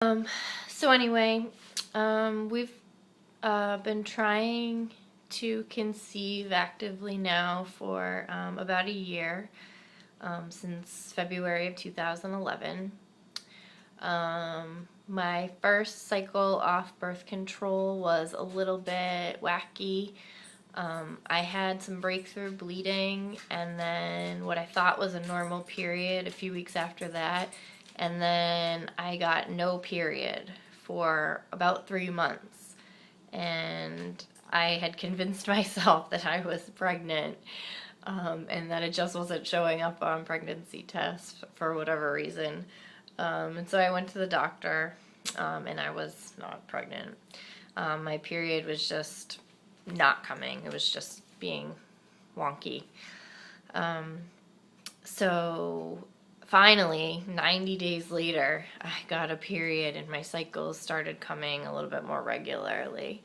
Um, so anyway, we've been trying to conceive actively now for about a year, since February of 2011. My first cycle off birth control was a little bit wacky. I had some breakthrough bleeding, and then what I thought was a normal period a few weeks after that, and then I got no period for about 3 months. And I had convinced myself that I was pregnant, and that it just wasn't showing up on pregnancy tests for whatever reason. And so I went to the doctor, and I was not pregnant. My period was just not coming. It was just being wonky. So finally, 90 days later, I got a period and my cycles started coming a little bit more regularly.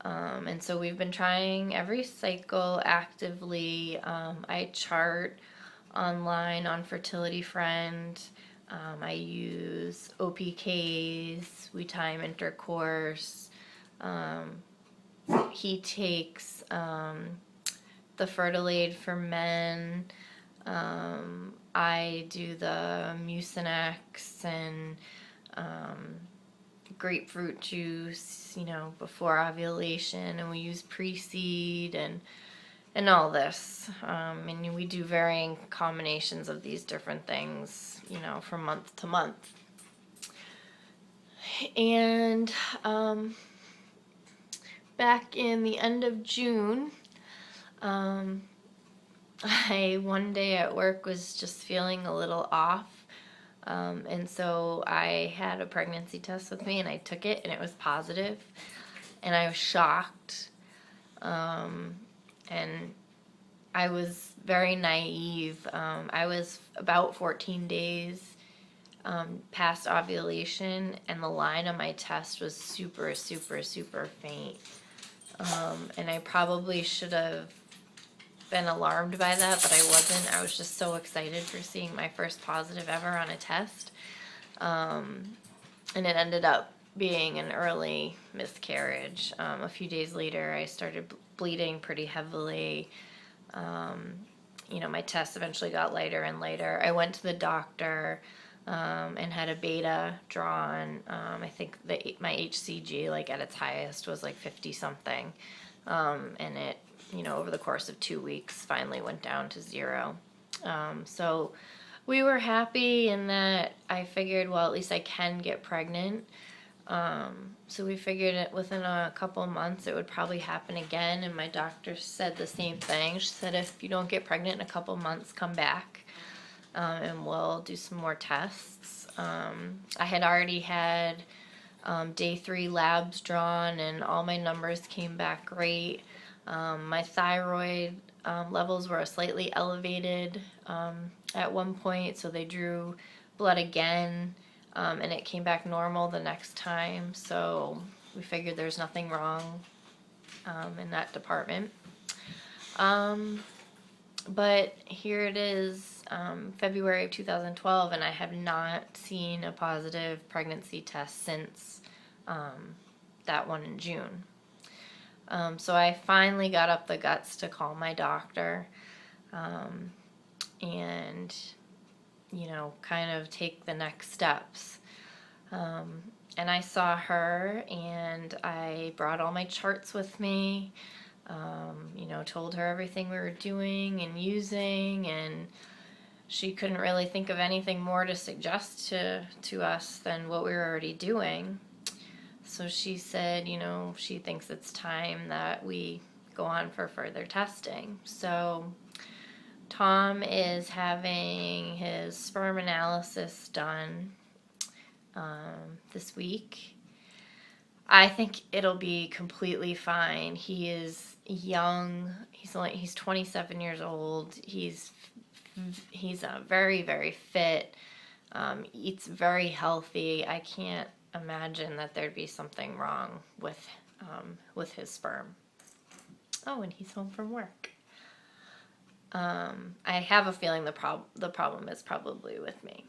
And so we've been trying every cycle actively. I chart online on Fertility Friend. I use OPKs. We time intercourse. He takes the Fertilade for men. I do the Mucinex and grapefruit juice, before ovulation, and we use pre-seed and all this. And we do varying combinations of these different things, from month to month. And back in the end of June, I one day at work was just feeling a little off. And so I had a pregnancy test with me, and I took it, and it was positive, and I was shocked. And I was very naive. I was about 14 days past ovulation, and the line on my test was super, super, super faint. And I probably should have been alarmed by that, but I wasn't. I was just so excited for seeing my first positive ever on a test. And it ended up being an early miscarriage. A few days later, I started bleeding pretty heavily. My tests eventually got lighter and lighter. I went to the doctor and had a beta drawn. I think my HCG, at its highest, was 50 something. And it, over the course of 2 weeks, finally went down to 0. So we were happy in that I figured, well, at least I can get pregnant. So we figured it within a couple of months it would probably happen again, and my doctor said the same thing. She said, if you don't get pregnant in a couple of months, come back, and we'll do some more tests. I had already had day 3 labs drawn, and all my numbers came back great. My thyroid levels were slightly elevated at one point, so they drew blood again, and it came back normal the next time. So we figured there's nothing wrong in that department. But here it is, February of 2012, and I have not seen a positive pregnancy test since that one in June. So I finally got up the guts to call my doctor and, kind of take the next steps. And I saw her, and I brought all my charts with me, told her everything we were doing and using, and she couldn't really think of anything more to suggest to us than what we were already doing. So she said, she thinks it's time that we go on for further testing. So Tom is having his sperm analysis done this week. I think it'll be completely fine. He is young. He's 27 years old. He's very, very fit. Eats very healthy. I can't imagine that there'd be something wrong with his sperm. Oh, and he's home from work. I have a feeling the problem is probably with me.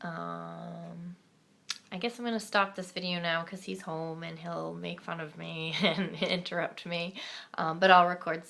I guess I'm going to stop this video now because he's home and he'll make fun of me and interrupt me. But I'll record